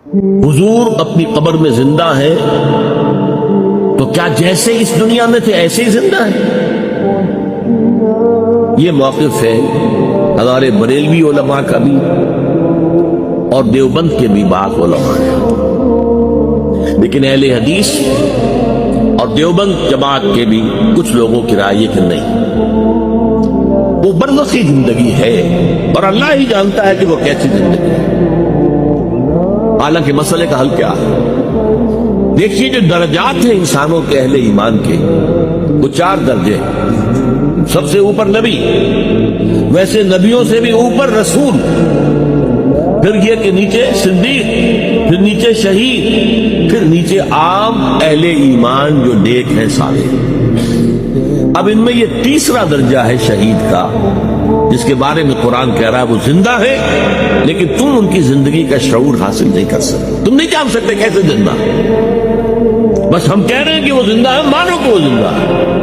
حضور اپنی قبر میں زندہ ہے تو کیا جیسے اس دنیا میں تھے ایسے ہی زندہ ہیں؟ یہ موقف ہے ہمارے بریلوی علماء کا بھی اور دیوبند کے بھی بعض علماء ہیں، لیکن اہل حدیث اور دیوبند جماعت کے بھی کچھ لوگوں کی رائے ہے کہ نہیں، وہ برزخی زندگی ہے اور اللہ ہی جانتا ہے کہ وہ کیسی زندگی ہے۔ حالانکہ مسئلے کا حل کیا ہے؟ دیکھیے جو درجات ہیں انسانوں کے اہل ایمان کے، وہ 4 درجے ہیں۔ سب سے اوپر نبی، ویسے نبیوں سے بھی اوپر رسول، پھر یہ کہ نیچے صدیق، پھر نیچے شہید، پھر نیچے عام اہل ایمان جو نیک ہیں سارے۔ اب ان میں یہ تیسرا درجہ ہے شہید کا، جس کے بارے میں قرآن کہہ رہا ہے وہ زندہ ہے، لیکن تم ان کی زندگی کا شعور حاصل نہیں کر سکتے، تم نہیں جان سکتے کیسے زندہ ہے۔ بس ہم کہہ رہے ہیں کہ وہ زندہ ہے، مانو کہ وہ زندہ ہے۔